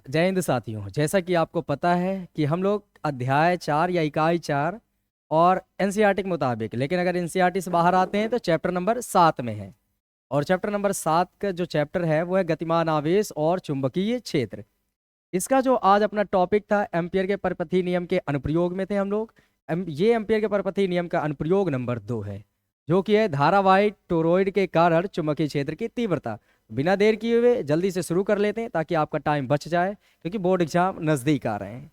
जय हिंद साथियों। जैसा कि आपको पता है कि हम लोग अध्याय 4 या इकाई 4 और एनसीईआरटी के मुताबिक, लेकिन अगर एनसीईआरटी से बाहर आते हैं तो चैप्टर नंबर 7 में है। और चैप्टर नंबर 7 का जो चैप्टर है वो है गतिमान आवेश और चुंबकीय क्षेत्र। इसका जो आज अपना टॉपिक था, एम्पियर के परपथी नियम के अनुप्रयोग में थे हम लोग। ये एम्पियर के परपथी नियम का अनुप्रयोग नंबर 2 है, जो कि है धारावाही टोरॉइड के कारण चुंबकीय क्षेत्र की तीव्रता। बिना देर किए हुए जल्दी से शुरू कर लेते हैं ताकि आपका टाइम बच जाए, क्योंकि बोर्ड एग्जाम नज़दीक आ रहे हैं।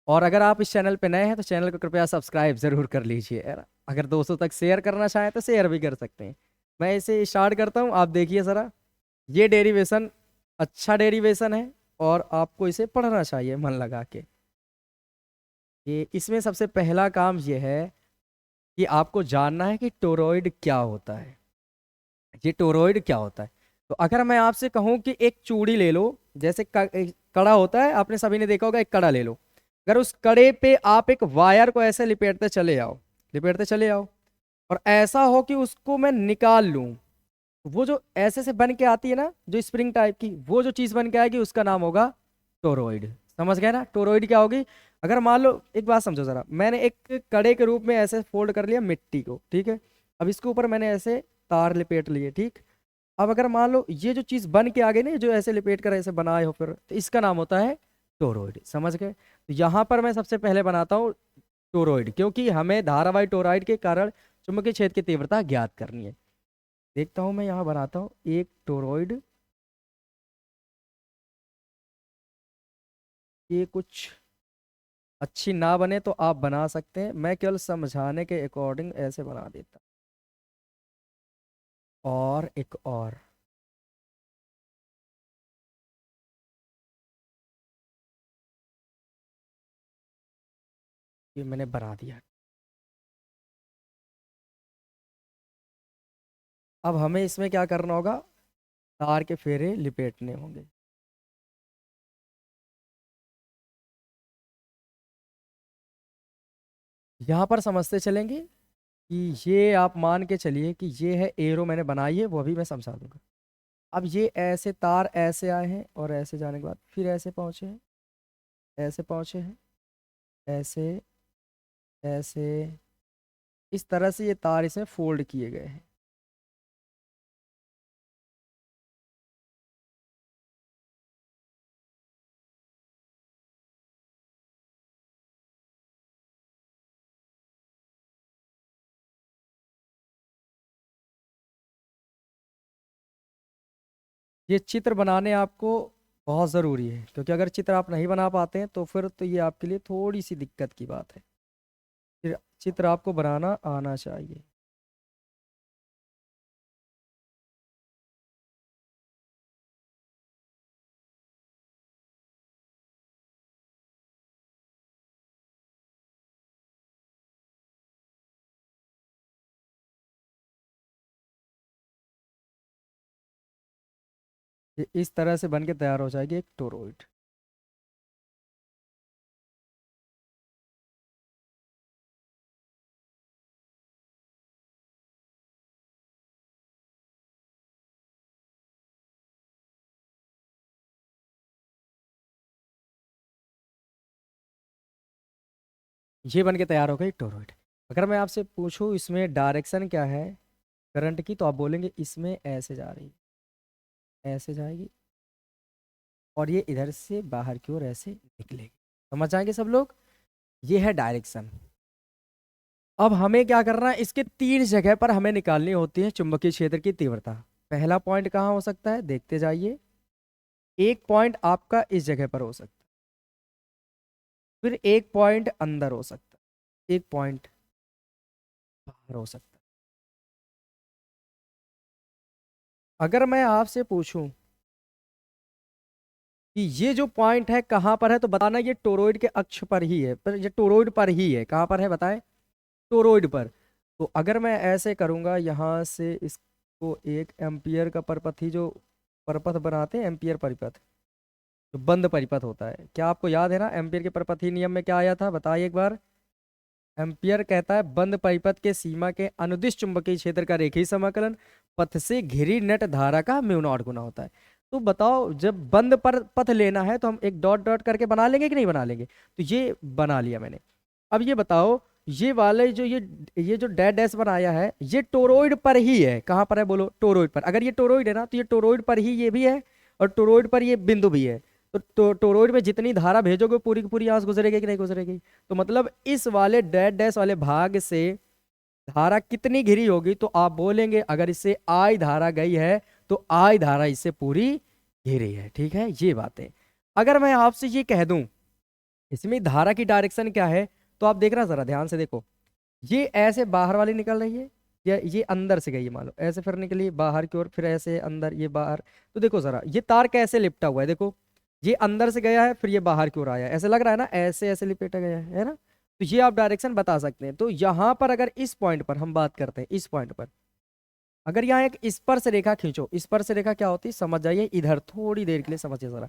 और अगर आप इस चैनल पे नए हैं तो चैनल को कृपया सब्सक्राइब जरूर कर लीजिए। अगर दोस्तों तक शेयर करना चाहें तो शेयर भी कर सकते हैं। मैं इसे स्टार्ट करता हूँ, आप देखिए ज़रा। ये डेरिवेशन अच्छा डेरिवेशन है और आपको इसे पढ़ना चाहिए मन लगा के। ये इसमें सबसे पहला काम ये है कि आपको जानना है कि टोरॉइड क्या होता है। ये टोरॉइड क्या होता है? तो अगर मैं आपसे कहूं कि एक चूड़ी ले लो, जैसे एक कड़ा होता है, आपने सभी ने देखा होगा, एक कड़ा ले लो। अगर उस कड़े पे आप एक वायर को ऐसे लिपेटते चले आओ और ऐसा हो कि उसको मैं निकाल लूं, वो जो ऐसे से बन के आती है ना, जो स्प्रिंग टाइप की, वो जो चीज बन के आएगी उसका नाम होगा टोरॉइड। समझ गए ना? टोरॉइड क्या होगी? अगर मान लो, एक बात समझो जरा, मैंने एक कड़े के रूप में ऐसे फोल्ड कर लिया मिट्टी को, ठीक है। अब इसके ऊपर मैंने ऐसे तार लिपेट लिए, ठीक। अब अगर मान लो ये जो चीज बन के आ गई ना, जो ऐसे लिपेट कर ऐसे बनाए हो, फिर तो इसका नाम होता है टोरॉइड। समझ गए? तो यहाँ पर मैं सबसे पहले बनाता हूँ टोरॉइड, क्योंकि हमें धारावाही टोरॉइड के कारण चुंबकीय क्षेत्र की तीव्रता ज्ञात करनी है। देखता हूँ, मैं यहाँ बनाता हूँ एक टोरॉइड। ये कुछ अच्छी ना बने तो आप बना सकते हैं, मैं केवल समझाने के अकॉर्डिंग ऐसे बना देता हूँ। और एक और, ये मैंने बना दिया। अब हमें इसमें क्या करना होगा? तार के फेरे लिपेटने होंगे। यहाँ पर समझते चलेंगे कि ये आप मान के चलिए कि ये है एरो मैंने बनाई है, वो अभी मैं समझा दूंगा। अब ये ऐसे तार ऐसे आए हैं और ऐसे जाने के बाद फिर ऐसे पहुंचे हैं, ऐसे पहुंचे हैं, ऐसे, ऐसे, इस तरह से ये तार इसमें फोल्ड किए गए हैं। ये चित्र बनाने आपको बहुत ज़रूरी है, क्योंकि अगर चित्र आप नहीं बना पाते हैं तो फिर तो ये आपके लिए थोड़ी सी दिक्कत की बात है। फिर चित्र आपको बनाना आना चाहिए। ये इस तरह से बन के तैयार हो जाएगी एक टोरॉइड। ये बन के तैयार हो गई टोरॉइड। अगर मैं आपसे पूछूं इसमें डायरेक्शन क्या है करंट की, तो आप बोलेंगे इसमें ऐसे जा रही है, ऐसे जाएगी, और ये इधर से बाहर की ओर ऐसे निकलेगी। समझ जाएंगे सब लोग? ये है डायरेक्शन। अब हमें क्या करना है, इसके तीन जगह पर हमें निकालनी होती है चुंबकीय क्षेत्र की तीव्रता। पहला पॉइंट कहाँ हो सकता है, देखते जाइए। एक पॉइंट आपका इस जगह पर हो सकता है, फिर एक पॉइंट अंदर हो सकता है, एक पॉइंट बाहर हो सकता है। अगर मैं आपसे पूछूं कि ये जो पॉइंट है कहाँ पर है, तो बताना ये टोरॉइड के अक्ष पर ही है, पर ये टोरॉइड पर ही है। कहाँ पर है बताएं? टोरॉइड पर। तो अगर मैं ऐसे करूंगा यहाँ से इसको, एक एम्पियर का परपथ, जो परपथ बनाते हैं एम्पियर परिपथ, जो बंद परिपथ होता है, क्या आपको याद है ना एम्पियर के परपथीय नियम में क्या आया था? बताइए एक बार। एम्पियर कहता है बंद परिपथ के सीमा के अनुदिश चुंबकीय क्षेत्र का रेखीय समाकलन पथ से घिरी नेट धारा का म्यू नॉट गुना होता है। तो बताओ, जब बंद पर पथ लेना है तो हम एक डॉट डॉट करके बना लेंगे कि नहीं बना लेंगे? तो ये बना लिया मैंने। अब ये बताओ, ये वाले जो ये जो डैश डैश बनाया है, ये टोरोइड पर ही है। कहाँ पर है बोलो? टोरोइड पर। अगर ये टोरोइड है ना, तो ये टोरोइड पर ही ये भी है, और टोरोइड पर ये बिंदु भी है। तो टोरोइड में जितनी धारा भेजोगे पूरी की पूरी यहाँ से गुजरेगी कि नहीं गुजरेगी? तो मतलब इस वाले डैश डैश वाले भाग से धारा कितनी घिरी होगी? तो आप बोलेंगे अगर इससे आई धारा गई है तो आई धारा इससे पूरी घिरी है। ठीक है, ये बातें। अगर मैं आपसे ये कह दूं इसमें धारा की डायरेक्शन क्या है, तो आप देखना जरा ध्यान से देखो। ये ऐसे बाहर वाली निकल रही है, या ये अंदर से गई है, मान लो ऐसे फिर निकली बाहर की ओर, फिर ऐसे अंदर, ये बाहर। तो देखो जरा ये तार कैसे लिपटा हुआ है, देखो ये अंदर से गया है, फिर ये बाहर की ओर आया है। ऐसे लग रहा है ना, ऐसे ऐसे लिपेटा गया है ना? तो ये आप डायरेक्शन बता सकते हैं। तो यहाँ पर अगर इस पॉइंट पर हम बात करते हैं, इस पॉइंट पर अगर यहाँ एक स्पर्श रेखा खींचो, स्पर्श रेखा क्या होती है समझ जाइए, इधर थोड़ी देर के लिए समझिए जरा।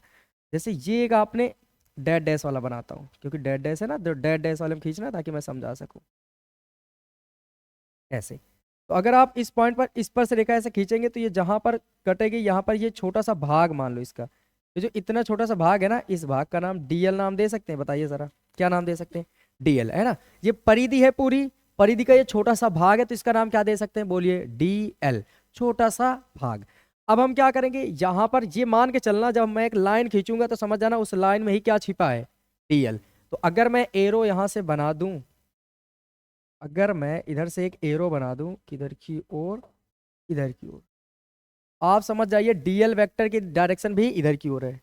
जैसे ये एक आपने डैड डैश वाला बनाता हूँ, क्योंकि डैड डैश है ना, तो डैड डैश वाले में खींचना है ताकि मैं समझा सकूँ। ऐसे, तो अगर आप इस पॉइंट पर स्पर्श रेखा ऐसे खींचेंगे तो ये जहां पर कटेगी, यहाँ पर ये छोटा सा भाग मान लो इसका, ये जो इतना छोटा सा भाग है ना, इस भाग का नाम डीएल नाम दे सकते हैं? बताइए जरा, क्या नाम दे सकते हैं? डीएल, है ना? ये परिधि है पूरी, परिधि का ये छोटा सा भाग है, तो इसका नाम क्या दे सकते हैं? बोलिए, डीएल, छोटा सा भाग। अब हम क्या करेंगे, यहाँ पर ये मान के चलना, जब मैं एक लाइन खींचूंगा तो समझ जाना उस लाइन में ही क्या छिपा है, डीएल। तो अगर मैं एरो यहां से बना दूं, अगर मैं इधर से एक एरो बना दूं, किधर की ओर? इधर की ओर। आप समझ जाइए डीएल वेक्टर की डायरेक्शन भी इधर की ओर है।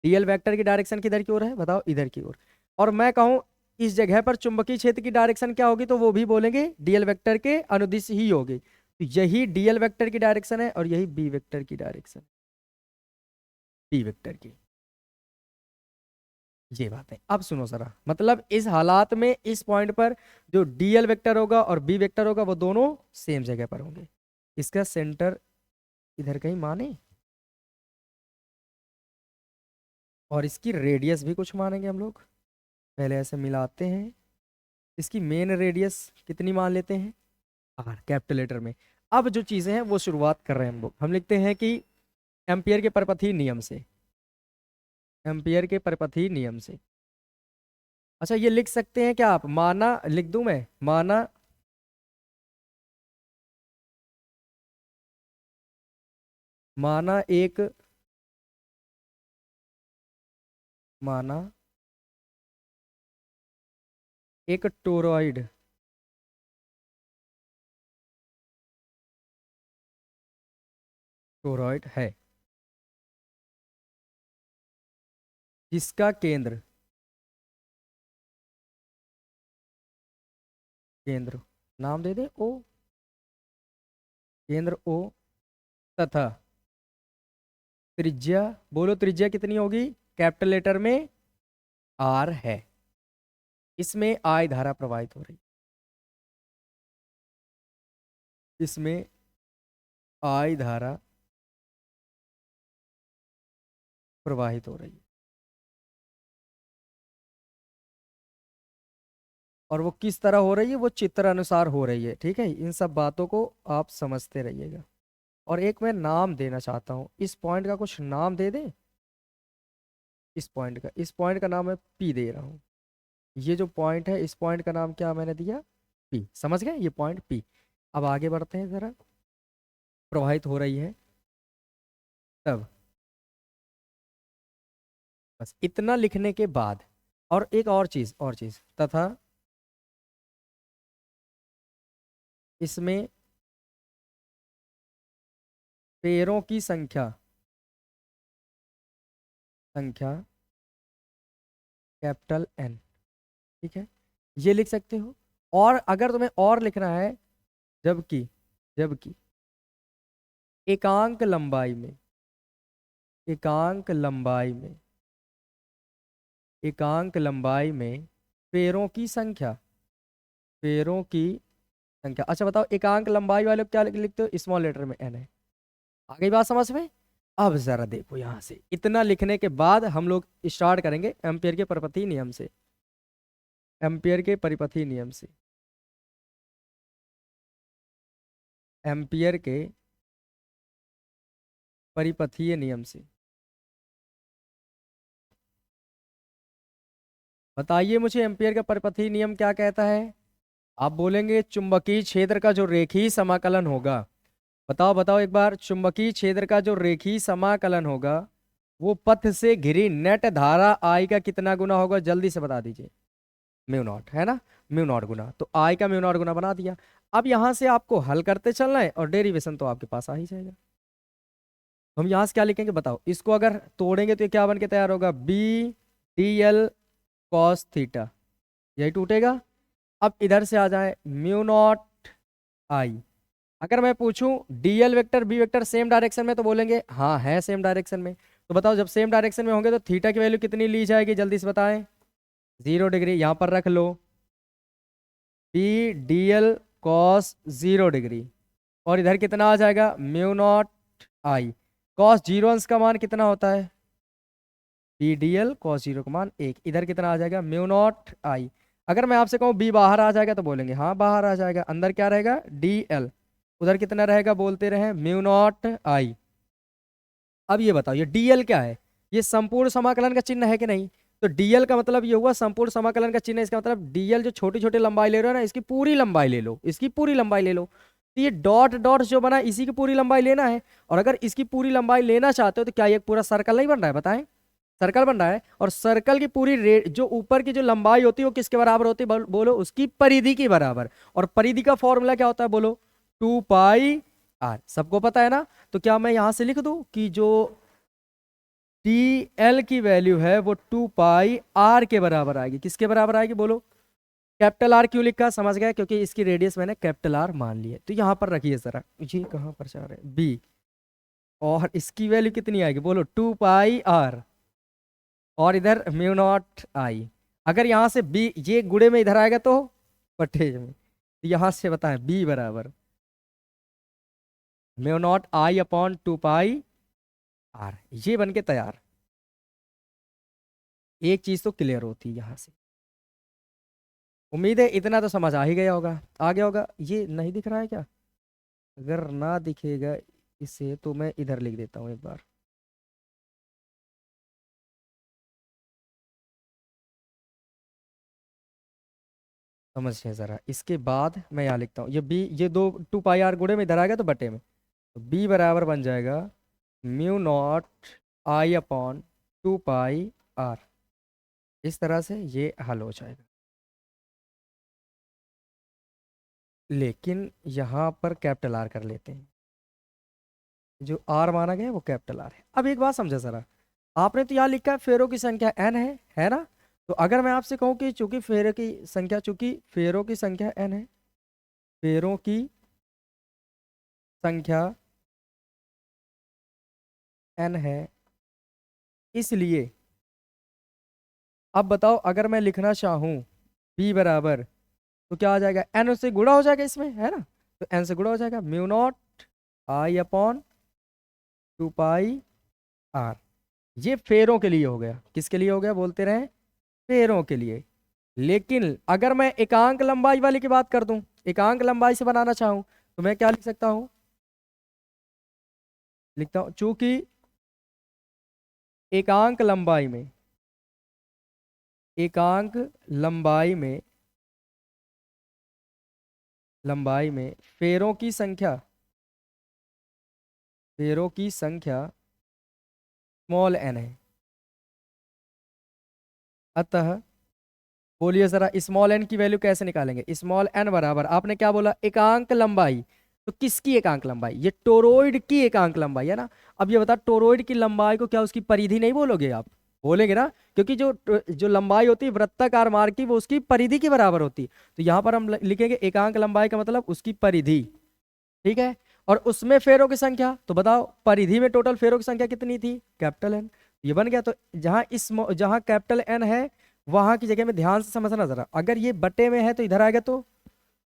डीएल वेक्टर की डायरेक्शन किधर की ओर है बताओ? इधर की ओर। और मैं कहूं इस जगह पर चुंबकीय क्षेत्र की डायरेक्शन क्या होगी, तो वो भी बोलेंगे डीएल वेक्टर के अनुदिश ही होगी। तो यही डीएल वेक्टर की डायरेक्शन है, और यही बी वेक्टर की डायरेक्शन, बी वेक्टर की। ये बात है। अब सुनो जरा, मतलब इस हालात में इस पॉइंट पर जो डीएल वेक्टर होगा और बी वेक्टर होगा वो दोनों सेम जगह पर होंगे। इसका सेंटर इधर कहीं माने, और इसकी रेडियस भी कुछ मानेंगे हम लोग। पहले ऐसे मिलाते हैं, इसकी मेन रेडियस कितनी मान लेते हैं? आर, कैपिटल लेटर में। अब जो चीजें हैं वो शुरुआत कर रहे हैं हम लोग। हम लिखते हैं कि एम्पियर के परपथीय नियम से, एम्पियर के परपथीय नियम से। अच्छा, ये लिख सकते हैं क्या आप? माना लिख दूं मैं, माना, माना एक, माना एक टोरॉइड, टोरॉइड है जिसका केंद्र, केंद्र नाम दे दे ओ, केंद्र ओ, तथा त्रिज्या, बोलो त्रिज्या कितनी होगी? कैपिटल लेटर में आर है। इसमें आई धारा प्रवाहित हो रही, इसमें आई धारा प्रवाहित हो रही है। और वो किस तरह हो रही है? वो चित्र अनुसार हो रही है। ठीक है, इन सब बातों को आप समझते रहिएगा। और एक मैं नाम देना चाहता हूँ, इस पॉइंट का कुछ नाम दे दे। इस पॉइंट का नाम मैं पी दे रहा हूँ। ये जो पॉइंट है, इस पॉइंट का नाम क्या मैंने दिया? पी। समझ गए? ये पॉइंट पी। अब आगे बढ़ते हैं जरा। प्रवाहित हो रही है तब, बस इतना लिखने के बाद, और एक और चीज, तथा इसमें पैरों की संख्या, संख्या कैपिटल एन। ठीक है, ये लिख सकते हो। और अगर तुम्हें और लिखना है, जबकि, जबकि एकांक लंबाई में, एकांक लंबाई में, एकांक लंबाई में पैरों की संख्या, पैरों की संख्या। अच्छा बताओ, एकांक लंबाई वाले को क्या लिखते हो? स्मॉल लेटर में एन है। आ गई बात समझ में? अब जरा देखो, यहां से इतना लिखने के बाद हम लोग स्टार्ट करेंगे एम्पियर के परिपथीय नियम से, एम्पियर के परिपथीय नियम से, एम्पियर के परिपथीय नियम से। बताइए मुझे एम्पियर का परिपथीय नियम क्या कहता है। आप बोलेंगे चुंबकीय क्षेत्र का जो रेखीय समाकलन होगा। बताओ बताओ एक बार, चुंबकीय क्षेत्र का जो रेखीय समाकलन होगा वो पथ से घिरी नेट धारा आई का कितना गुना होगा, जल्दी से बता दीजिए। म्यू नॉट है ना, म्यू नॉट गुना, तो आई का म्यू नॉट गुना बना दिया। अब यहां से आपको हल करते चलना है और डेरिवेशन तो आपके पास आ ही जाएगा। हम यहां से क्या लिखेंगे बताओ, इसको अगर तोड़ेंगे तो ये क्या बन के तैयार होगा, B D L cos theta, यही टूटेगा। अब इधर से आ जाए म्यू नॉट आई। अगर मैं पूछूं DL vector B vector same direction में, तो बोलेंगे हाँ है सेम डायरेक्शन में। तो बताओ जब सेम डायरेक्शन में होंगे तो थीटा की वैल्यू कितनी ली जाएगी, जल्दी से बताएं। 0 डिग्री, यहां पर रख लो P D L cos 0 degree, और इधर कितना आ जाएगा mu naught I. Cos zero अंश का मान कितना होता है, P D L cos zero का मान 1, इधर कितना आ जाएगा म्यू नॉट आई। अगर मैं आपसे कहूँ बी बाहर आ जाएगा तो बोलेंगे हाँ बाहर आ जाएगा, अंदर क्या रहेगा डी एल, उधर कितना रहेगा बोलते रहे म्यू नॉट आई। अब ये बताओ ये डीएल क्या है, ये संपूर्ण समाकलन का चिन्ह है कि नहीं। तो डीएल का मतलब ये हुआ संपूर्ण समाकलन का चिन्ह, इसका मतलब डीएल जो छोटी छोटी लंबाई ले रहे हो ना, इसकी पूरी लंबाई ले लो, इसकी पूरी लंबाई ले लो। तो ये डॉट डॉट जो बना इसी की पूरी लंबाई लेना है। और अगर इसकी पूरी लंबाई लेना चाहते हो तो क्या ये पूरा सर्कल नहीं बन रहा है, बताएं। सर्कल बन रहा है, और सर्कल की पूरी जो ऊपर की जो लंबाई होती है वो किसके बराबर होती है, बोलो उसकी परिधि के बराबर। और परिधि का फॉर्मूला क्या होता है बोलो, 2 पाई आर, सबको पता है ना। तो क्या मैं यहां से लिख दूं कि जो टी एल की वैल्यू है वो 2 पाई आर के बराबर आएगी, किसके बराबर आएगी बोलो। कैपिटल आर क्यों लिखा समझ गया, क्योंकि इसकी रेडियस मैंने कैपिटल आर मान ली है। तो यहां पर रखिए जरा, ये कहां पर जा रहे हैं बी, और इसकी वैल्यू कितनी आएगी बोलो 2 पाई आर, और इधर म्यू नॉट आई। अगर यहां से बी ये गुणे में इधर आएगा तो पट्टे में, तो यहां से बताएं बी बराबर mu naught I upon 2 pi R, ये बन के तैयार। एक चीज तो क्लियर होती है यहां से, उम्मीद है इतना तो समझ आ ही गया होगा, आ गया होगा। ये नहीं दिख रहा है क्या, अगर ना दिखेगा इसे तो मैं इधर लिख देता हूं एक बार। समझिए जरा, इसके बाद मैं यहाँ लिखता हूँ ये बी, ये दो 2 पाई आर गुणे में इधर आ गया तो बटे में, तो बी बराबर बन जाएगा mu naught I upon 2 pi R. इस तरह से ये हल हो जाएगा। लेकिन यहाँ पर कैपिटल आर कर लेते हैं, जो आर माना गया है वो कैपिटल आर है। अब एक बात समझा जरा, आपने तो यहाँ लिखा है फेरों की संख्या एन है ना। तो अगर मैं आपसे कहूँ कि चूंकि फेरों की संख्या एन है, फेरों की संख्या एन है, इसलिए अब बताओ अगर मैं लिखना चाहूँ बी बराबर, तो क्या आ जाएगा एन से गुणा हो जाएगा इसमें है ना, तो एन से गुणा हो जाएगा mu naught I upon 2 pi R. ये फेरों के लिए हो गया, किसके लिए हो गया बोलते रहे, फेरों के लिए। लेकिन अगर मैं एकांक लंबाई वाली की बात कर दूं, एकांक लंबाई से बनाना चाहूं, तो मैं क्या लिख सकता हूं, लिखता हूं चूंकि एकांक लंबाई में, एकांक लंबाई में, लंबाई में फेरों की संख्या, फेरों की संख्या स्मॉल एन है। अतः बोलिए जरा स्मॉल एन की वैल्यू कैसे निकालेंगे। स्मॉल एन बराबर आपने क्या बोला एकांक लंबाई, तो किसकी एकांक लंबाई, ये टोरोइड की एकांक लंबाई है ना। अब ये बता टोरोइड की लंबाई को क्या उसकी परिधि नहीं बोलोगे आप, बोलेंगे ना, क्योंकि जो जो लंबाई होती है वृत्ताकार मार्ग की वो उसकी परिधि के बराबर होती है। तो यहां पर हम लिखेंगे एकांक लंबाई का मतलब उसकी परिधि, ठीक है। और उसमें फेरों की संख्या, तो बताओ परिधि में टोटल फेरों की संख्या कितनी थी, कैपिटल एन, ये बन गया। तो जहां कैपिटल एन है वहां की जगह में ध्यान से समझना जरा, अगर ये बटे में है तो इधर आएगा तो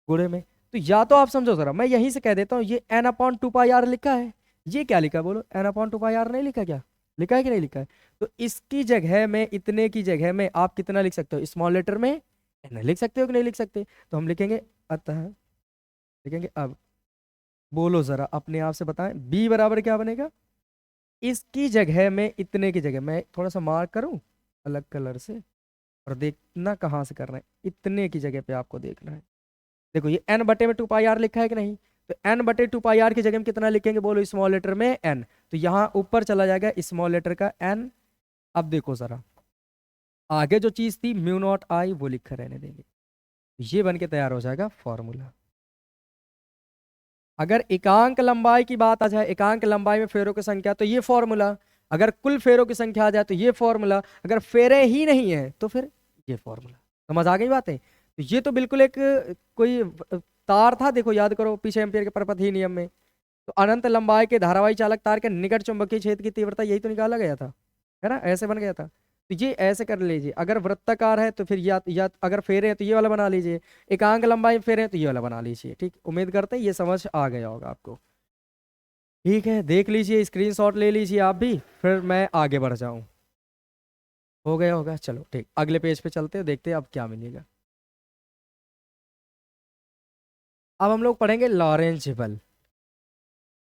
गुणे में। तो या तो आप समझो जरा, मैं यहीं से कह देता हूँ ये एन अपॉन 2 पाई आर लिखा है, ये क्या लिखा है बोलो, एन अपॉन 2 पाई आर नहीं लिखा, क्या लिखा है कि नहीं लिखा है। तो इसकी जगह में, इतने की जगह में आप कितना लिख सकते हो, स्मॉल लेटर में एन लिख सकते हो कि नहीं लिख सकते। तो हम लिखेंगे, अतः लिखेंगे, अब बोलो जरा अपने आप से बताएं बी बराबर क्या बनेगा। इसकी जगह में, इतने की जगह मैं थोड़ा सा मार्क करूं अलग कलर से, और देखना कहाँ से कर रहे हैं, इतने की जगह पे आपको देखना है। देखो ये n बटे में 2 पाई r लिखा है कि नहीं, तो n बटे 2 पाई r की जगह में कितना लिखेंगे बोलो, स्मॉल लेटर में n, तो यहाँ ऊपर चला जाएगा स्मॉल लेटर का n। अब देखो जरा, आगे जो चीज थी म्यू नॉट आई वो लिखकर रहने देंगे, ये बन के तैयार हो जाएगा फॉर्मूला। अगर एकांक लंबाई की बात आ जाए, एकांक लंबाई में फेरों की संख्या, तो ये फॉर्मूला। अगर कुल फेरों की संख्या आ जाए तो ये फॉर्मूला। अगर फेरे ही नहीं है तो फिर ये फॉर्मूला। समझ आ गई बातें? तो ये तो बिल्कुल एक कोई तार था, देखो याद करो पीछे एम्पियर के परपथ नियम में, तो अनंत लंबाई के धारावाही चालक तार के निकट चुंबकीय क्षेत्र की तीव्रता यही तो निकाला गया था, है ना, ऐसे बन गया था। तो ये ऐसे कर लीजिए, अगर वृत्ताकार है तो फिर या अगर फेरे हैं तो ये वाला बना लीजिए, एकांक लंबाई फेरे हैं तो ये वाला बना लीजिए। ठीक, उम्मीद करते हैं ये समझ आ गया होगा आपको। ठीक है, देख लीजिए, स्क्रीनशॉट ले लीजिए आप भी, फिर मैं आगे बढ़ जाऊं। हो गया होगा, चलो ठीक, अगले पेज पे चलते हैं, देखते हैं अब क्या मिलेगा। अब हम लोग पढ़ेंगे लॉरेंज बल।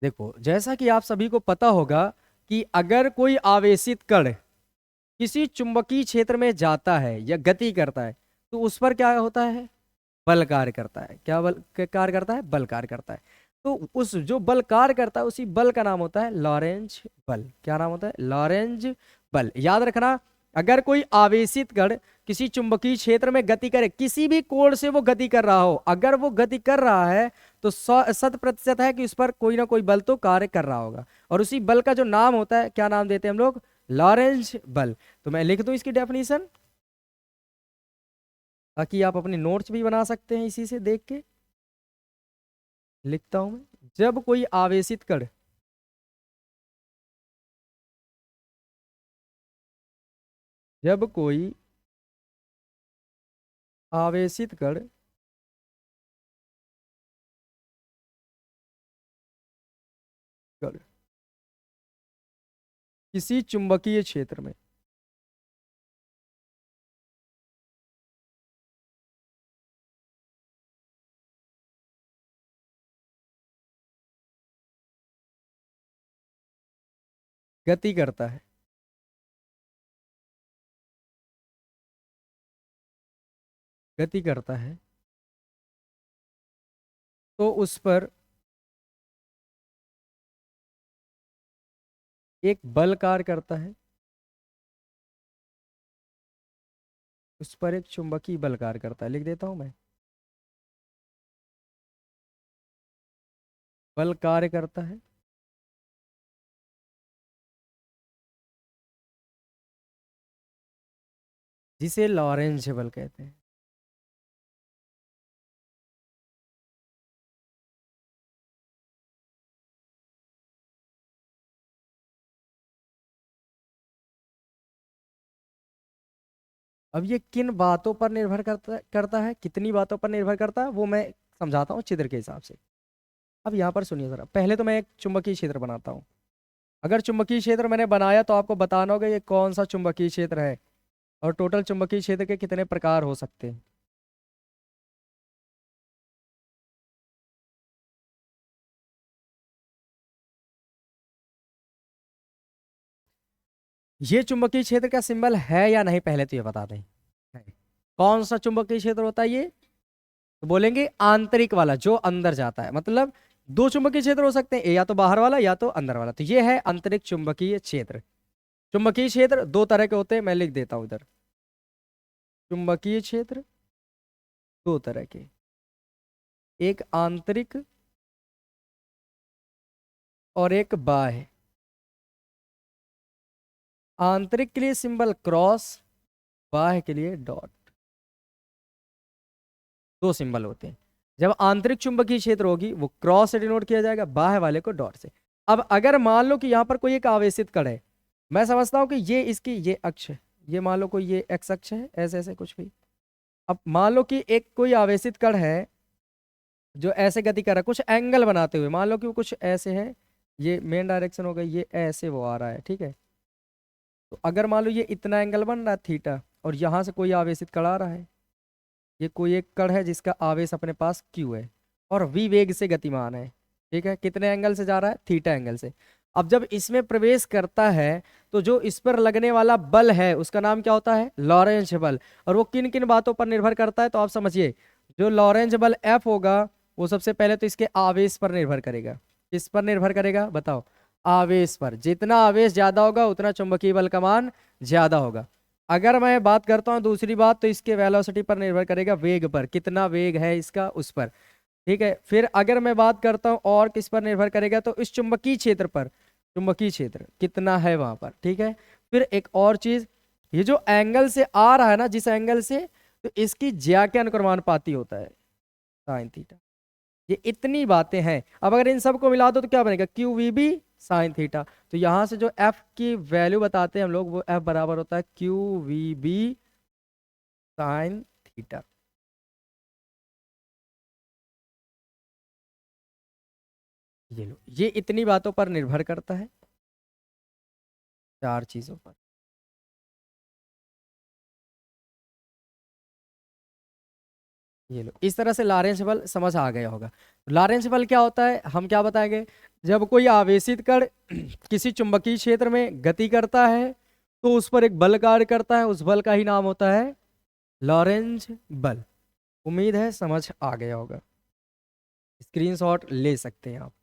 देखो जैसा कि आप सभी को पता होगा कि अगर कोई आवेशित कण किसी चुंबकीय क्षेत्र में जाता है या गति करता है तो उस पर क्या होता है, बल कार्य करता है। क्या बल कार्य करता है, बल कार्य करता है। तो उस जो बल कार्य करता है उसी बल का नाम होता है लॉरेंज बल। क्या नाम होता है, लॉरेंज बल। याद रखना, अगर कोई आवेशित कण किसी चुंबकीय क्षेत्र में गति करे, किसी भी कोण से वो गति कर रहा हो, अगर वो गति कर रहा है तो 100% है कि उस पर कोई ना कोई बल तो कार्य कर रहा होगा, और उसी बल का जो नाम होता है, क्या नाम देते हैं हम लोग, लॉरेंज बल। तो मैं लिख दूं इसकी डेफिनेशन, ताकि आप अपने नोट्स भी बना सकते हैं इसी से देख के। लिखता हूं मैं, जब कोई आवेशित कण जब कोई आवेशित कण कण किसी चुंबकीय क्षेत्र में गति करता है, गति करता है, तो उस पर एक बल कार्य करता है, उस पर एक चुंबकीय बल कार्य करता है। लिख देता हूं मैं, बल कार्य करता है जिसे लॉरेंज बल कहते हैं। अब ये किन बातों पर निर्भर करता है, कितनी बातों पर निर्भर करता है, वो मैं समझाता हूँ चित्र के हिसाब से। अब यहाँ पर सुनिए जरा, पहले तो मैं एक चुंबकीय क्षेत्र बनाता हूँ। अगर चुंबकीय क्षेत्र मैंने बनाया तो आपको बताना होगा ये कौन सा चुंबकीय क्षेत्र है, और टोटल चुंबकीय क्षेत्र के कितने प्रकार हो सकते हैं। ये चुंबकीय क्षेत्र का सिंबल है या नहीं, पहले तो ये बता दें। है। कौन सा चुंबकीय क्षेत्र होता है ये, तो बोलेंगे आंतरिक वाला, जो अंदर जाता है। मतलब दो चुंबकीय क्षेत्र हो सकते हैं, या तो बाहर वाला या तो अंदर वाला, तो ये है आंतरिक चुंबकीय क्षेत्र। चुंबकीय क्षेत्र दो तरह के होते हैं, मैं लिख देता हूं इधर। चुंबकीय क्षेत्र दो तरह के, एक आंतरिक और एक बाह्य। आंतरिक के लिए सिंबल क्रॉस, बाह्य के लिए डॉट। दो सिंबल होते हैं। जब आंतरिक चुंबकीय क्षेत्र होगी वो क्रॉस से डिनोट किया जाएगा, बाह्य वाले को डॉट से। अब अगर मान लो कि यहाँ पर कोई एक आवेशित कण है, मैं समझता हूँ कि ये इसकी ये अक्ष है, ये मान लो कोई ये एक्स अक्ष है, ऐसे ऐसे कुछ भी। अब मान लो कि एक कोई आवेशित कण है जो ऐसे गति कर रहा है, कुछ एंगल बनाते हुए, मान लो कि वो कुछ ऐसे है, ये मेन डायरेक्शन हो गई, ये ऐसे वो आ रहा है, ठीक है। तो अगर मान लो ये इतना एंगल बन रहा है थीटा, और यहाँ से कोई आवेशित कण आ रहा है, ये कोई एक कण है जिसका आवेश अपने पास क्यू है और v वेग से गतिमान है, ठीक है। कितने एंगल से जा रहा है, थीटा एंगल से। अब जब इसमें प्रवेश करता है तो जो इस पर लगने वाला बल है उसका नाम क्या होता है, लॉरेंज बल। और वो किन किन बातों पर निर्भर करता है, तो आप समझिए, जो लॉरेंज बल F होगा वो सबसे पहले तो इसके आवेश पर निर्भर करेगा। किस पर निर्भर करेगा बताओ, आवेश पर। जितना आवेश ज्यादा होगा उतना चुंबकीय बल का मान ज्यादा होगा। अगर मैं बात करता हूँ दूसरी बात, तो इसके वेलोसिटी पर निर्भर करेगा, वेग पर, कितना वेग है इसका उस पर। ठीक है, फिर अगर मैं बात करता हूँ और किस पर निर्भर करेगा, तो इस चुंबकीय क्षेत्र पर, चुंबकीय क्षेत्र कितना है वहां पर। ठीक है, फिर एक और चीज, ये जो एंगल से आ रहा है ना, जिस एंगल से, तो इसकी ज्या के अनुक्रमानुपाती होता है साइन थीटा। ये इतनी बातें हैं। अब अगर इन सबको मिला दो तो क्या बनेगा, Q V B sine theta. तो यहां से जो एफ की वैल्यू बताते हैं हम लोग, वो एफ बराबर होता है Q V B sine theta. ये लो, ये इतनी बातों पर निर्भर करता है, चार चीजों पर। ये लो, इस तरह से लॉरेंस बल समझ आ गया होगा। लॉरेंस बल क्या होता है, हम क्या बताएंगे, जब कोई आवेशित कण किसी चुंबकीय क्षेत्र में गति करता है तो उस पर एक बल कार्य करता है, उस बल का ही नाम होता है लॉरेंज बल। उम्मीद है समझ आ गया होगा, स्क्रीनशॉट ले सकते हैं आप।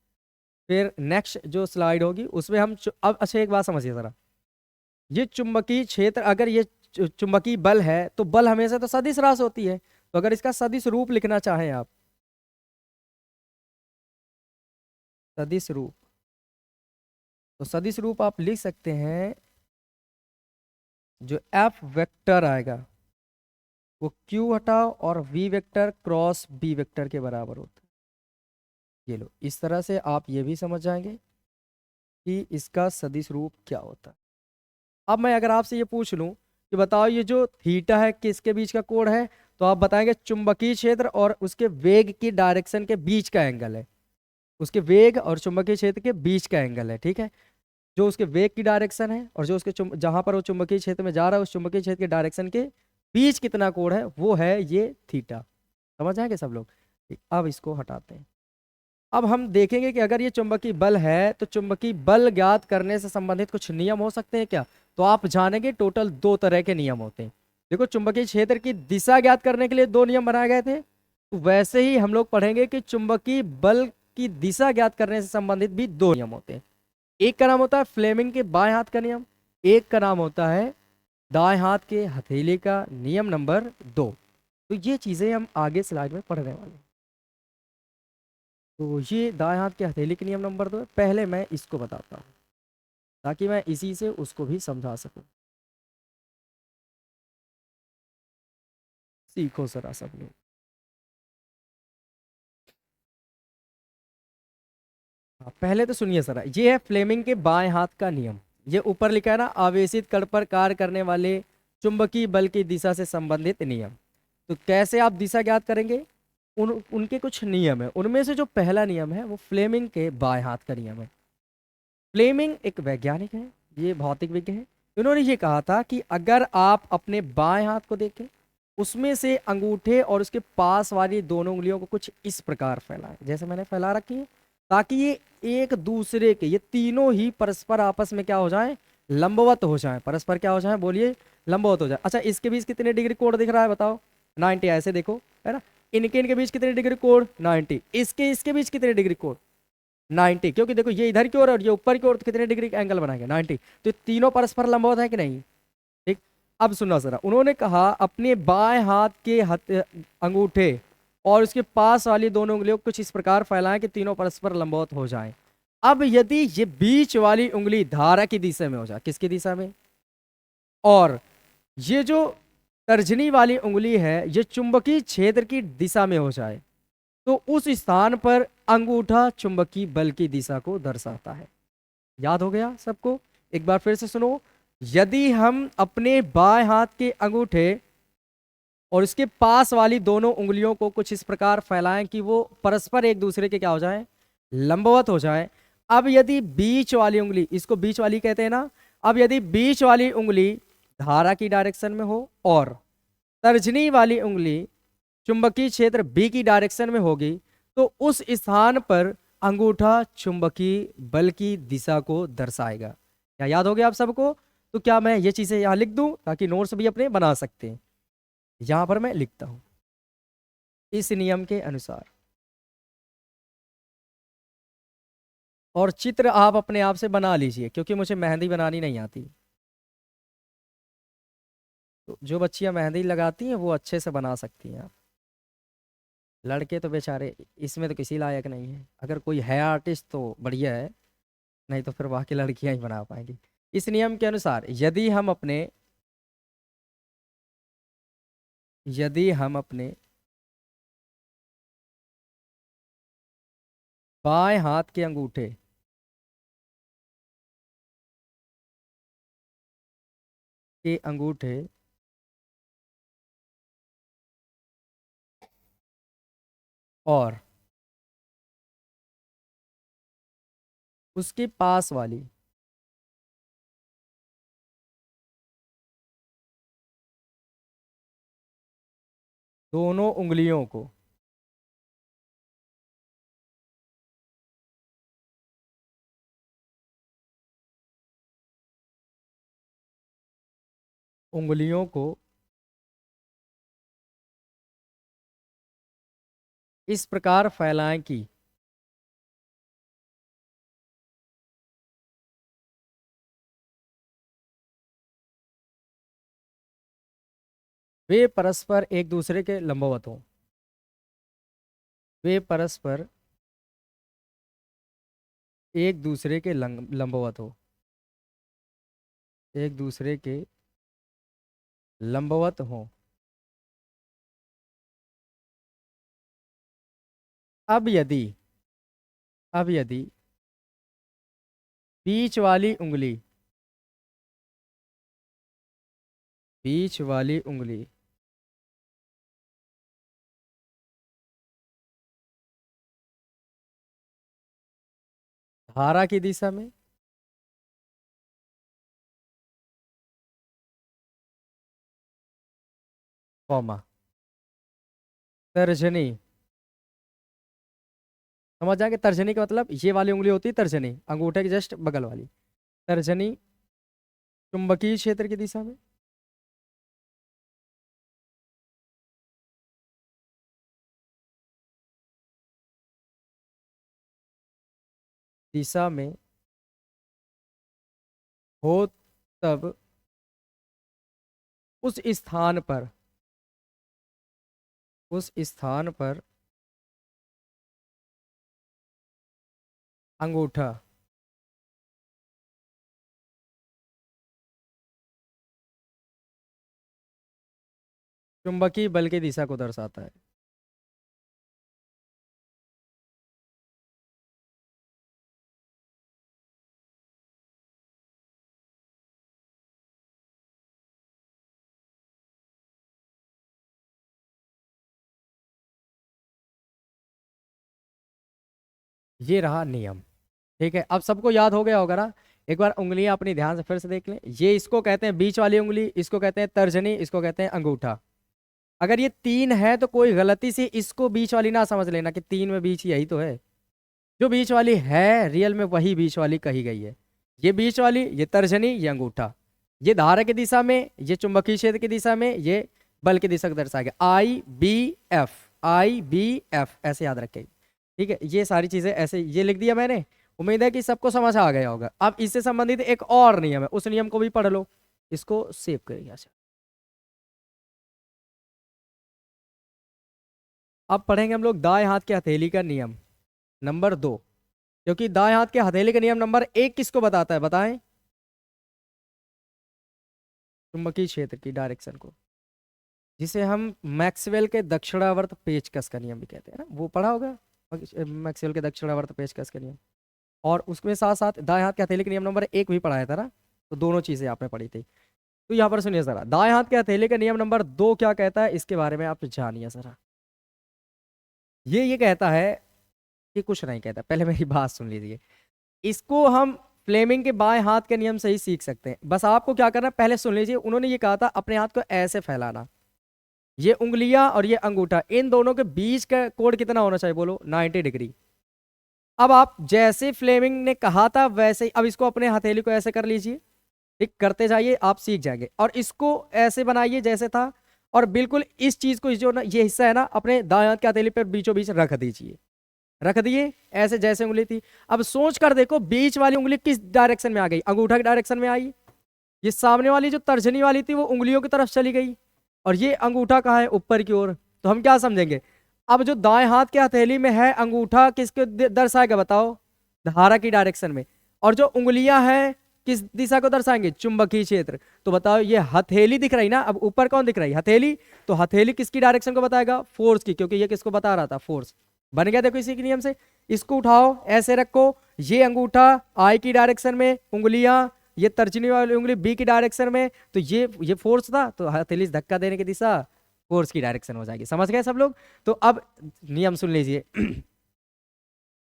फिर नेक्स्ट जो स्लाइड होगी उसमें हम अब अच्छा एक बात समझिए जरा, ये चुंबकीय क्षेत्र, अगर ये चुंबकीय बल है तो बल हमेशा तो सदिश राशि होती है। तो अगर इसका सदिश रूप लिखना चाहें आप, सदिश रूप, तो सदिश रूप आप लिख सकते हैं, जो एफ वेक्टर आएगा वो क्यू हटाओ और V vector cross B vector के बराबर होता है। ये लो, इस तरह से आप ये भी समझ जाएंगे कि इसका सदिश रूप क्या होता है। अब मैं अगर आपसे ये पूछ लूं कि बताओ ये जो थीटा है किसके बीच का कोण है, तो आप बताएंगे चुंबकीय क्षेत्र और उसके वेग की डायरेक्शन के बीच का एंगल है। उसके वेग और चुंबकीय क्षेत्र के बीच का एंगल है। ठीक है, जो उसके वेग की डायरेक्शन है और जो उसके जहां पर वो चुंबकीय क्षेत्र में जा रहा है उस चुंबकीय क्षेत्र के डायरेक्शन के बीच कितना कोण है, वो है ये थीटा। समझ आएंगे सब लोग। ठीक, अब इसको हटाते हैं। अब हम देखेंगे कि अगर ये चुंबकीय बल है तो चुंबकीय बल ज्ञात करने से संबंधित कुछ नियम हो सकते हैं क्या। तो आप जानेंगे टोटल दो तरह के नियम होते हैं। देखो, चुंबकीय क्षेत्र की दिशा ज्ञात करने के लिए दो नियम बनाए गए थे, तो वैसे ही हम लोग पढ़ेंगे कि चुंबकीय बल की दिशा ज्ञात करने से संबंधित भी दो नियम होते हैं। एक का नाम होता है फ्लेमिंग के बाएं हाथ का नियम, एक का नाम होता है दाएं हाथ के हथेली का नियम नंबर 2। तो ये चीजें हम आगे स्लाइड में पढ़ने वाले हैं। तो ये दाएं हाथ के हथेली के नियम नंबर 2 है। पहले मैं इसको बताता हूँ ताकि मैं इसी से उसको भी समझा सकूं। सीखो जरा सब लोग। हाँ, पहले तो सुनिए जरा, ये है फ्लेमिंग के बाएं हाथ का नियम। ये ऊपर लिखा है ना, आवेशित कण पर कार्य करने वाले चुंबकीय बल की दिशा से संबंधित नियम। तो कैसे आप दिशा ज्ञात करेंगे, उनके कुछ नियम है। उनमें से जो पहला नियम है वो फ्लेमिंग के बाएं हाथ का नियम है। फ्लेमिंग एक वैज्ञानिक है, ये भौतिक विज्ञ है। इन्होंने ये कहा था कि अगर आप अपने बाएं हाथ को देखें, उसमें से अंगूठे और उसके पास वाली दोनों उंगलियों को कुछ इस प्रकार फैलाएं, जैसे मैंने फैला रखी है, ताकि ये एक दूसरे के, ये तीनों ही परस्पर आपस में क्या हो जाएं, लंबवत हो जाएं। परस्पर क्या हो जाएं, बोलिए, लंबवत हो जाए। अच्छा, इसके बीच कितने डिग्री कोण दिख रहा है बताओ, 90। ऐसे देखो, है ना, इनके इनके बीच कितने डिग्री कोण, 90। इसके इसके बीच कितने डिग्री कोण, 90। क्योंकि देखो ये इधर की ओर और ये ऊपर की ओर, तो कितने डिग्री का एंगल बनाएंगे, 90। तो तीनों परस्पर लंबवत है कि नहीं। ठीक, अब सुनो जरा, उन्होंने कहा अपने बाएं हाथ के अंगूठे और उसके पास वाली दोनों उंगलियों को कुछ इस प्रकार फैलाएं कि तीनों परस्पर लंबवत हो जाएं। अब यदि ये बीच वाली उंगली धारा की दिशा में हो जाए, किसकी दिशा में, और ये जो तर्जनी वाली उंगली है ये चुंबकीय क्षेत्र की दिशा में हो जाए, तो उस स्थान पर अंगूठा चुंबकीय बल की दिशा को दर्शाता है। याद हो गया सबको, एक बार फिर से सुनो। यदि हम अपने बाएं हाथ के अंगूठे और उसके पास वाली दोनों उंगलियों को कुछ इस प्रकार फैलाएं कि वो परस्पर एक दूसरे के क्या हो जाए, लंबवत हो जाए। अब यदि बीच वाली उंगली, इसको बीच वाली कहते हैं ना, अब यदि बीच वाली उंगली धारा की डायरेक्शन में हो और तर्जनी वाली उंगली चुंबकीय क्षेत्र बी की डायरेक्शन में होगी, तो उस स्थान पर अंगूठा चुंबकीय बल की दिशा को दर्शाएगा। क्या याद हो गया आप सबको? तो क्या मैं ये चीजें यहाँ लिख दूं ताकि नोट्स भी अपने बना सकते हैं? यहां पर मैं लिखता हूं इस नियम के अनुसार, और चित्र आप अपने आप से बना लीजिए क्योंकि मुझे मेहंदी बनानी नहीं आती। तो जो बच्चियां मेहंदी लगाती हैं वो अच्छे से बना सकती हैं। आप लड़के तो बेचारे इसमें तो किसी लायक नहीं है। अगर कोई है आर्टिस्ट तो बढ़िया है, नहीं तो फिर बाकी लड़कियां ही बना पाएंगी। इस नियम के अनुसार यदि हम अपने बाएं हाथ के अंगूठे के और उसके पास वाली दोनों उंगलियों को इस प्रकार फैलाएं कि वे परस्पर एक दूसरे के लंबवत हों। वे परस्पर एक दूसरे के लंबवत हो। एक दूसरे के लंबवत हों। अब यदि अब यदि बीच वाली उंगली बीच वाली उंगली धारा की दिशा में कॉमा तर्जनी, समझ जाएंगे तर्जनी का मतलब ये वाली उंगली होती है तर्जनी, अंगूठे के जस्ट बगल वाली तर्जनी चुंबकीय क्षेत्र की दिशा में हो, तब उस स्थान पर उस स्थान पर अंगूठा चुंबकीय बल की दिशा को दर्शाता है। ये रहा नियम। ठीक है, अब सबको याद हो गया होगा ना? एक बार उंगलियां अपनी ध्यान से फिर से देख लें। ये इसको कहते हैं बीच वाली उंगली, इसको कहते हैं तर्जनी, इसको कहते हैं अंगूठा। अगर ये तीन है तो कोई गलती से इसको बीच वाली ना समझ लेना कि तीन में बीच यही तो है। जो बीच वाली है रियल में वही बीच वाली कही गई है। ये बीच वाली, ये तर्जनी, ये अंगूठा। ये धारा की दिशा में, ये चुंबकीय क्षेत्र की दिशा में, ये बल की दिशा को दर्शाएगा। IBF, IBF ऐसे याद रखें। ठीक है, ये सारी चीजें ऐसे ये लिख दिया मैंने। उम्मीद है कि सबको समझ आ गया होगा। अब इससे संबंधित एक और नियम है, उस नियम को भी पढ़ लो। इसको सेव करिए। अच्छा, अब पढ़ेंगे हम लोग दाएं हाथ के हथेली का नियम नंबर 2। क्योंकि दाएं हाथ के हथेली का नियम नंबर 1 किसको बताता है बताएं? चुंबकीय क्षेत्र की डायरेक्शन को, जिसे हम मैक्सवेल के दक्षिणावर्त पेचकस का नियम भी कहते हैं ना, वो पढ़ा होगा मैक्सवेल के दक्षिणावर्त पेचकस का नियम। और उसमें साथ साथ दाएं हाथ के हथेली के नियम नंबर 1 भी पढ़ाया था ना, तो दोनों चीजें आपने पढ़ी थी। तो यहाँ पर सुनिए जरा, दाएं हाथ के हथेली के नियम नंबर 2 क्या कहता है इसके बारे में आप जानिए जरा। ये कहता है कि कुछ नहीं कहता, पहले मेरी बात सुन लीजिए। इसको हम फ्लेमिंग के बाएं हाथ के नियम से ही सीख सकते हैं। बस आपको क्या करना है पहले सुन लीजिए। उन्होंने ये कहा था अपने हाथ को ऐसे फैलाना। ये उंगलियां और ये अंगूठा, इन दोनों के बीच का कोण कितना होना चाहिए बोलो? 90 डिग्री। अब आप जैसे फ्लेमिंग ने कहा था वैसे ही अब इसको अपने हथेली को ऐसे कर लीजिए, ठीक, करते जाइए, आप सीख जाएंगे। और इसको ऐसे बनाइए जैसे था, और बिल्कुल इस चीज को, जो ना ये हिस्सा है ना, अपने दाएं हाथ के हथेली पर बीचों बीच रख दीजिए। रख दिए ऐसे जैसे उंगली थी। अब सोच कर देखो बीच वाली उंगली किस डायरेक्शन में आ गई, अंगूठा की डायरेक्शन में आई। ये सामने वाली जो तर्जनी वाली थी वो उंगलियों की तरफ चली गई, और ये अंगूठा कहाँ है, ऊपर की ओर। तो हम क्या समझेंगे, अब जो दाएं हाथ के हथेली में है अंगूठा किसके दर्शाएगा बताओ, धारा की डायरेक्शन में। और जो उंगलियां हैं किस दिशा को दर्शाएंगे, चुंबकीय क्षेत्र। तो बताओ ये हथेली दिख रही ना, अब ऊपर कौन दिख रही, हथेली। तो हथेली किसकी डायरेक्शन को बताएगा, फोर्स की, क्योंकि ये किसको बता रहा था, फोर्स। बन गया देखो इसी के नियम से। इसको उठाओ ऐसे रखो, ये अंगूठा आई की डायरेक्शन में, उंगलियां ये तर्जनी वाली उंगली बी की डायरेक्शन में। तो ये फोर्स था, तो हथेली से धक्का देने की दिशा फोर्स की डायरेक्शन हो जाएगी। समझ गए सब लोग। तो अब नियम सुन लीजिए।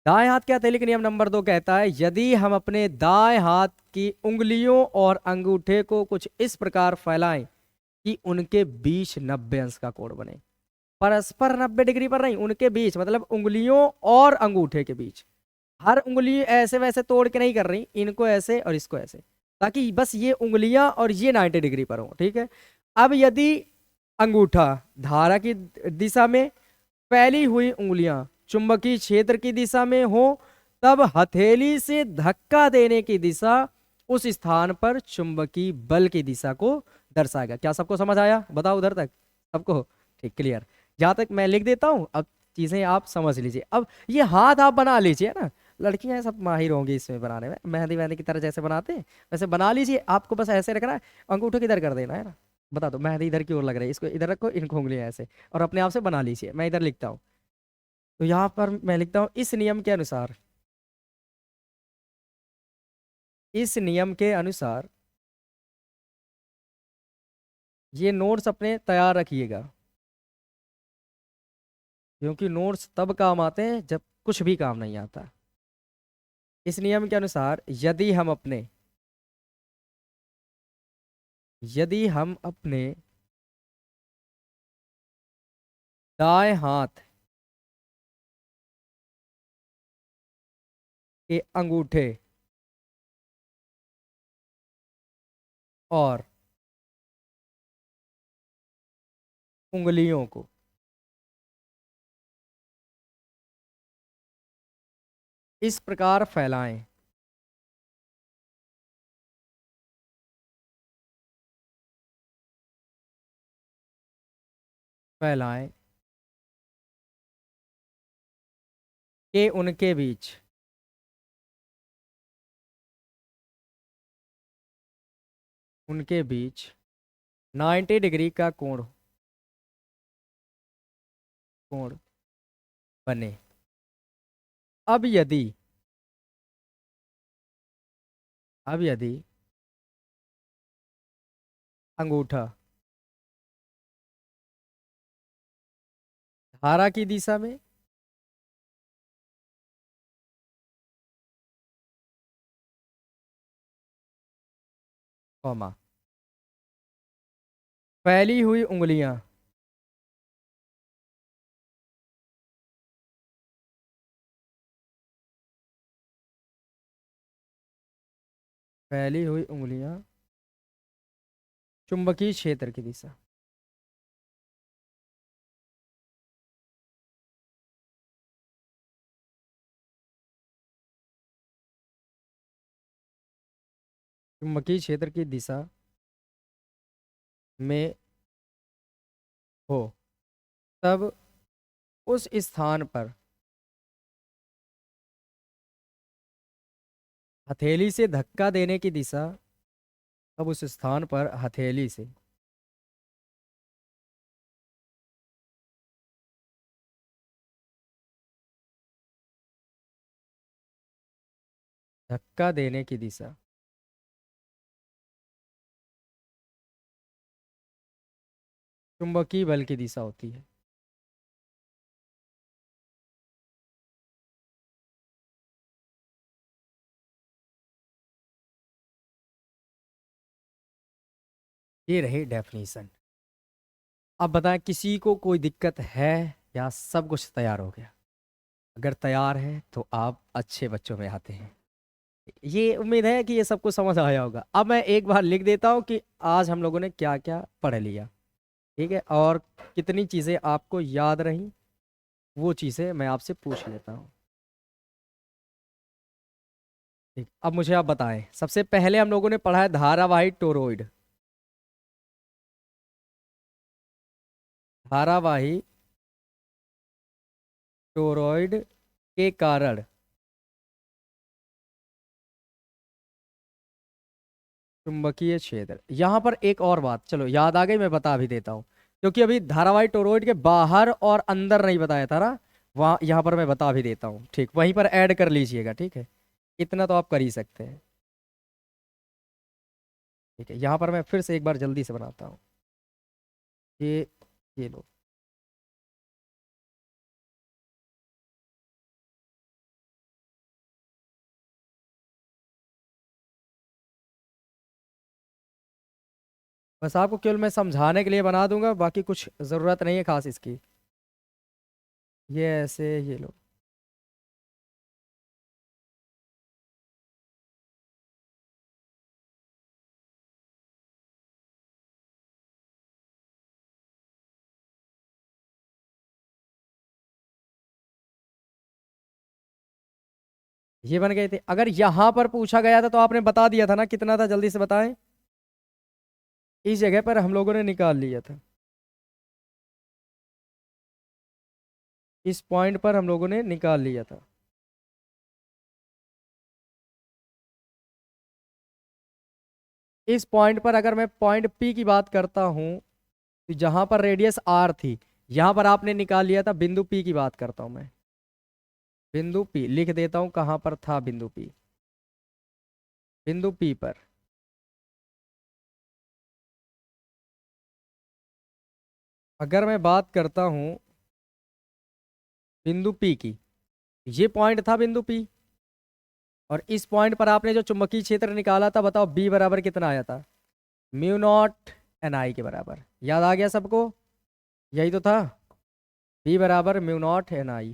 दाएं हाथ के हथेली के नियम नंबर 2 कहता है, यदि हम अपने दाएं हाथ की उंगलियों और अंगूठे को कुछ इस प्रकार फैलाएं कि उनके बीच 90 अंश का कोण बने। परस्पर 90 डिग्री पर नहीं, उनके बीच मतलब उंगलियों और अंगूठे के बीच। हर उंगली ऐसे वैसे तोड़ के नहीं कर रही, इनको ऐसे और इसको ऐसे, ताकि बस ये उंगलियां और ये 90 डिग्री पर हो, ठीक है। अब यदि अंगूठा धारा की दिशा में, फैली हुई उंगलियां चुंबकीय क्षेत्र की दिशा में हो, तब हथेली से धक्का देने की दिशा उस स्थान पर चुंबकीय बल की दिशा को दर्शाएगा। क्या सबको समझ आया, बताओ उधर तक सबको, ठीक, क्लियर। जहां तक मैं लिख देता हूं, अब चीजें आप समझ लीजिए। अब ये हाथ आप बना लीजिए ना, लड़कियां सब माहिर होंगी इसमें बनाने में, मेहंदी वहंदी की तरह जैसे बनाते हैं वैसे बना लीजिए। आपको बस ऐसे रखना है, अंगूठे किधर कर देना है ना, बता दो मेहंदी इधर की ओर लग रही है, इसको इधर रखो, इनको उंगलियां ऐसे, और अपने आप से बना लीजिए। मैं इधर लिखता हूँ, तो यहाँ पर मैं लिखता हूँ, इस नियम के अनुसार, इस नियम के अनुसार ये नोट्स अपने तैयार रखिएगा, क्योंकि नोट्स तब काम आते हैं जब कुछ भी काम नहीं आता। इस नियम के अनुसार यदि हम अपने दाएं हाथ के अंगूठे और उंगलियों को इस प्रकार फैलाएं फैलाएं कि उनके बीच 90 डिग्री का कोण बने। अब यदि अब यदि अंगूठा धारा की दिशा में, कॉमा, फैली हुई उंगलियां फैली हुई उंगलियां चुंबकीय क्षेत्र की दिशा, चुंबकीय क्षेत्र की दिशा में हो, तब उस स्थान पर हथेली से धक्का देने की दिशा, तब उस स्थान पर हथेली से धक्का देने की दिशा चुंबकीय बल की दिशा होती है। ये रही डेफिनेशन। अब बताएं किसी को कोई दिक्कत है, या सब कुछ तैयार हो गया। अगर तैयार हैं तो आप अच्छे बच्चों में आते हैं। ये उम्मीद है कि ये सबको समझ आया होगा। अब मैं एक बार लिख देता हूँ कि आज हम लोगों ने क्या क्या पढ़ लिया, ठीक है, और कितनी चीज़ें आपको याद रहीं, वो चीज़ें मैं आपसे पूछ लेता हूँ। ठीक, अब मुझे आप बताएं, सबसे पहले हम लोगों ने पढ़ा है धारावाही टोरॉइड। धारावाही टोरॉइड के कारण चुंबकीय क्षेत्र। यहाँ पर एक और बात चलो याद आ गई, मैं बता भी देता हूँ, क्योंकि अभी धारावाही टोरॉइड के बाहर और अंदर नहीं बताया था ना, वहाँ यहाँ पर मैं बता भी देता हूँ, ठीक, वहीं पर ऐड कर लीजिएगा, ठीक है, इतना तो आप कर ही सकते हैं। ठीक है, यहाँ पर मैं फिर से एक बार जल्दी से बनाता हूँ। ये ये लो। बस आपको केवल मैं समझाने के लिए बना दूंगा, बाकी कुछ ज़रूरत नहीं है खास इसकी। ये ऐसे ये लो। ये बन गए थे। अगर यहाँ पर पूछा गया था तो आपने बता दिया था ना कितना था, जल्दी से बताएं। इस जगह पर हम लोगों ने निकाल लिया था, इस पॉइंट पर हम लोगों ने निकाल लिया था। इस पॉइंट पर अगर मैं पॉइंट पी की बात करता हूं, तो जहां पर रेडियस आर थी, यहां पर आपने निकाल लिया था, बिंदु पी की बात करता हूं मैं। बिंदु पी लिख देता हूं, कहां पर था बिंदु पी। बिंदु पी पर अगर मैं बात करता हूं बिंदु पी की, ये पॉइंट था बिंदु पी, और इस पॉइंट पर आपने जो चुंबकीय क्षेत्र निकाला था, बताओ बी बराबर कितना आया था? म्यू नॉट एन आई के बराबर। याद आ गया सबको? यही तो था, बी बराबर म्यू नॉट एन आई।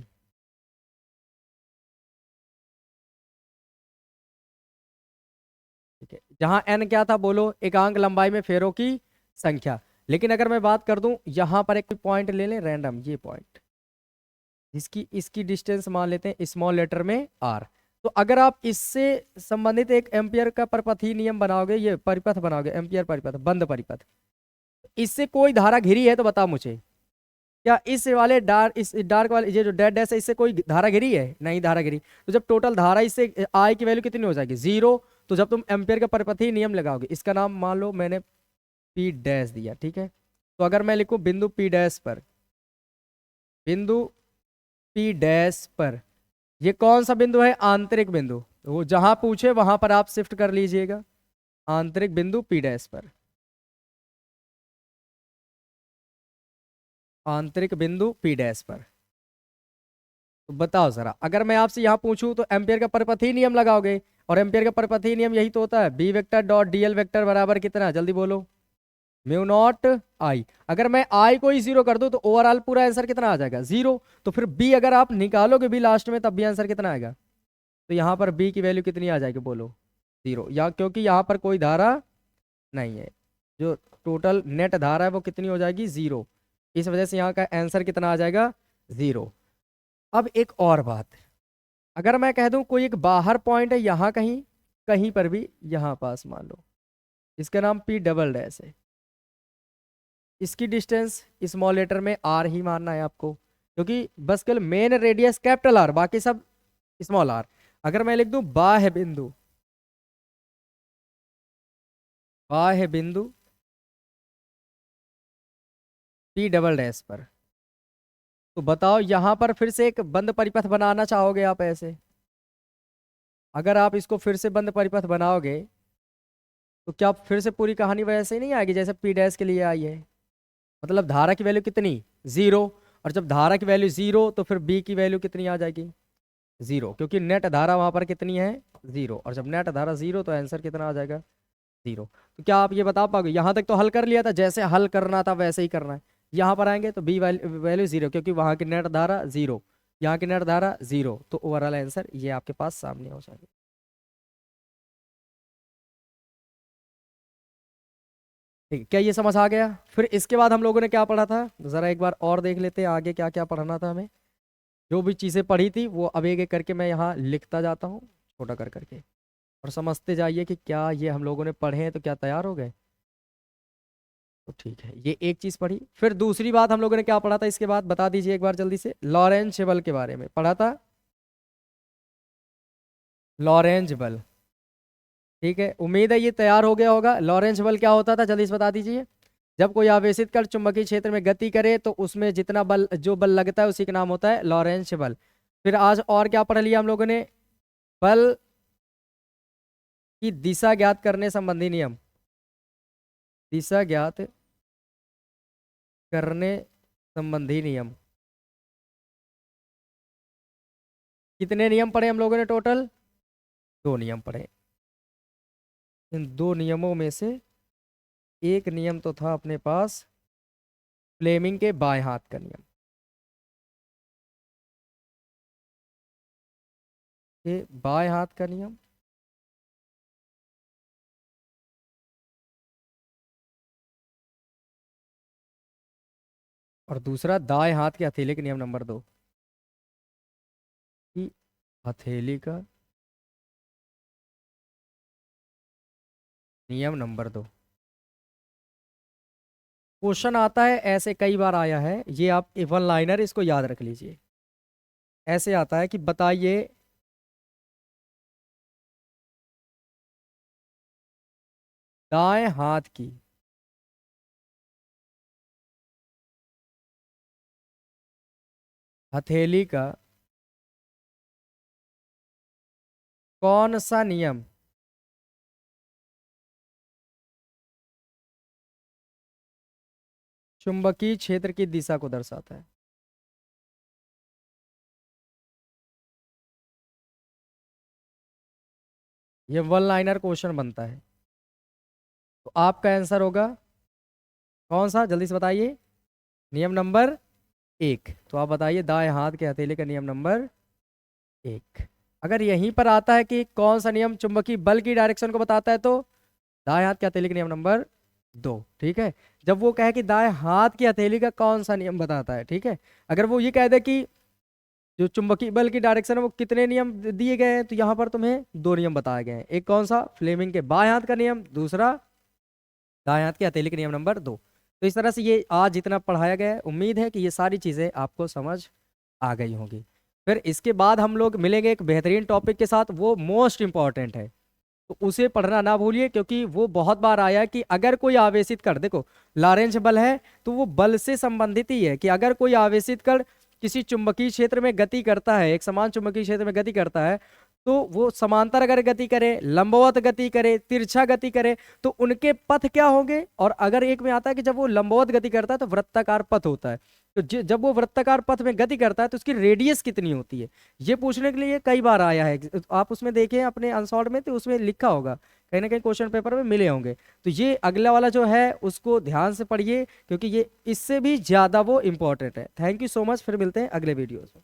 ठीक है, जहां एन क्या था बोलो? एकांक लंबाई में फेरों की संख्या। लेकिन अगर मैं बात कर दूं, यहां पर एक पॉइंट ले लें रैंडम, ये पॉइंट, जिसकी इसकी डिस्टेंस मान लेते हैं स्मॉल लेटर में आर। तो अगर आप इससे संबंधित एक एम्पियर का परिपथीय नियम बनाओगे, ये परिपथ बनाओगे, एम्पियर परिपथ, बंद परिपथ, इससे कोई धारा घिरी है तो बताओ मुझे। क्या इस वाले डार्क, इस डार्क वाले ये जो डेड डैश है, इससे कोई धारा घिरी है? नहीं धारा घिरी। तो जब टोटल धारा इससे आई की वैल्यू कितनी हो जाएगी? जीरो। तो जब तुम एम्पियर का परिपथीय नियम लगाओगे, इसका नाम मान लो मैंने पी डैश दिया, ठीक है। तो अगर मैं लिखूं बिंदु पी डैश पर, बिंदु पी डैश पर, ये कौन सा बिंदु है? आंतरिक बिंदु। वो जहां पूछे वहां पर आप शिफ्ट कर लीजिएगा, आंतरिक बिंदु पी डैश पर, आंतरिक बिंदु पी डैश पर। तो बताओ जरा, अगर मैं आपसे यहाँ पूछूं तो एम्पियर का परिपथीय नियम लगाओगे, और एम्पियर का परिपथीय नियम यही तो होता है, B vector dot DL vector बराबर कितना? जल्दी बोलो। Mu naught I. अगर मैं आई को ही जीरो कर दूं तो ओवरऑल पूरा आंसर कितना आ जाएगा? जीरो। तो फिर बी अगर आप निकालोगे बी लास्ट में, तब भी आंसर कितना आएगा? तो यहाँ पर बी की वैल्यू कितनी आ जाएगी बोलो? जीरो। या क्योंकि यहाँ पर कोई धारा नहीं है, जो टोटल नेट धारा है वो कितनी हो जाएगी? जीरो। इस वजह से यहाँ का आंसर कितना आ जाएगा? जीरो। अब एक और बात, अगर मैं कह दूं कोई एक बाहर पॉइंट है यहाँ कहीं, कहीं पर भी, यहाँ पास मान लो, इसका नाम पी डबल डैश है, इसकी डिस्टेंस स्मॉल लेटर में आर ही मानना है आपको, क्योंकि बस केवल मेन रेडियस कैपिटल आर, बाकी सब स्मॉल आर। अगर मैं लिख दूं बाह्य बिंदु, बाह्य बिंदु पी डबल डैश पर, तो बताओ यहां पर फिर से एक बंद परिपथ बनाना चाहोगे आप ऐसे? अगर आप इसको फिर से बंद परिपथ बनाओगे, तो क्या फिर से पूरी कहानी वैसे ही नहीं आएगी जैसे पी डैश के लिए आई है? मतलब धारा की वैल्यू कितनी? जीरो। और जब धारा की वैल्यू जीरो, तो फिर बी की वैल्यू कितनी आ जाएगी? जीरो, क्योंकि नेट धारा वहां पर कितनी है? जीरो। और जब नेट धारा जीरो, तो आंसर कितना आ जाएगा? जीरो। तो क्या आप ये बता पाओगे? यहां तक तो हल कर लिया था, जैसे हल करना था वैसे ही करना है। यहाँ पर आएंगे तो बी वैल्यू जीरो, क्योंकि वहां की नेट धारा जीरो। यहाँ की निर्धारा 0, तो ओवरऑल आंसर ये आपके पास सामने हो जाएगा। ठीक है, क्या ये समझ आ गया? फिर इसके बाद हम लोगों ने क्या पढ़ा था, जरा एक बार और देख लेते हैं आगे क्या क्या पढ़ना था हमें। जो भी चीज़ें पढ़ी थी वो अब एक एक करके मैं यहाँ लिखता जाता हूँ, छोटा कर करके, और समझते जाइए कि क्या ये हम लोगों ने पढ़े हैं तो क्या तैयार हो गए। तो ठीक है, ये एक चीज़ पढ़ी। फिर दूसरी बात हम लोगों ने क्या पढ़ा था इसके बाद, बता दीजिए एक बार जल्दी से। लॉरेंज बल के बारे में पढ़ा था, लॉरेंज बल। ठीक है, उम्मीद है ये तैयार हो गया होगा। लॉरेंज बल क्या होता था, जल्दी से बता दीजिए। जब कोई आवेशित कण चुंबकीय क्षेत्र में गति करे तो उसमें जितना बल, जो बल लगता है उसी का नाम होता है लॉरेंज बल। फिर आज और क्या पढ़ लिया हम लोगों ने, बल की दिशा ज्ञात करने संबंधी नियम, दिशा ज्ञात करने संबंधी नियम। कितने नियम पढ़े हम लोगों ने टोटल? 2 नियम पढ़े। इन 2 नियमों में से एक नियम तो था अपने पास फ्लेमिंग के बाएं हाथ का नियम, ये बाएं हाथ का नियम। और दूसरा दाएं हाथ के हथेली के नियम नंबर 2, कि हथेली का नियम नंबर 2। क्वेश्चन आता है ऐसे, कई बार आया है ये, आप वन लाइनर इसको याद रख लीजिए। ऐसे आता है कि बताइए दाएं हाथ की हथेली का कौन सा नियम चुंबकीय क्षेत्र की दिशा को दर्शाता है। ये वन लाइनर क्वेश्चन बनता है, तो आपका आंसर होगा कौन सा, जल्दी से बताइए। नियम नंबर 1। तो आप बताइए दाएं हाथ के हथेली का नियम नंबर 1। अगर यहीं पर आता है कि कौन सा नियम चुंबकीय बल की डायरेक्शन को बताता है, तो दाएं हाथ की हथेली का नियम नंबर 2। ठीक है, जब वो कहे कि दाएं हाथ की हथेली का कौन सा नियम बताता है, ठीक है, अगर वो ये कह दे कि जो चुंबकीय बल की डायरेक्शन है वो कितने नियम दिए गए हैं, तो यहाँ पर तुम्हें 2 नियम बताए गए हैं। एक कौन सा, फ्लेमिंग के बाएं हाथ का नियम, दूसरा दाएं हाथ की हथेली के नियम नंबर 2। तो इस तरह से ये आज जितना पढ़ाया गया है, उम्मीद है कि ये सारी चीज़ें आपको समझ आ गई होंगी। फिर इसके बाद हम लोग मिलेंगे एक बेहतरीन टॉपिक के साथ, वो मोस्ट इंपॉर्टेंट है, तो उसे पढ़ना ना भूलिए, क्योंकि वो बहुत बार आया है कि अगर कोई आवेशित कण, देखो लॉरेंज बल है तो वो बल से संबंधित ही है, कि अगर कोई आवेशित कण किसी चुंबकीय क्षेत्र में गति करता है, एक समान चुंबकीय क्षेत्र में गति करता है, तो वो समांतर अगर गति करे, लंबवत गति करे, तिरछा गति करे, तो उनके पथ क्या होंगे। और अगर एक में आता है कि जब वो लंबवत गति करता है तो वृत्ताकार पथ होता है, तो जब वो वृत्ताकार पथ में गति करता है तो उसकी रेडियस कितनी होती है, ये पूछने के लिए कई बार आया है। आप उसमें देखें अपने अनसॉल्व में, तो उसमें लिखा होगा, कहीं ना कहीं क्वेश्चन पेपर में मिले होंगे। तो ये अगला वाला जो है उसको ध्यान से पढ़िए, क्योंकि ये इससे भी ज्यादा वो इंपॉर्टेंट है। थैंक यू सो मच, फिर मिलते हैं अगले वीडियो में।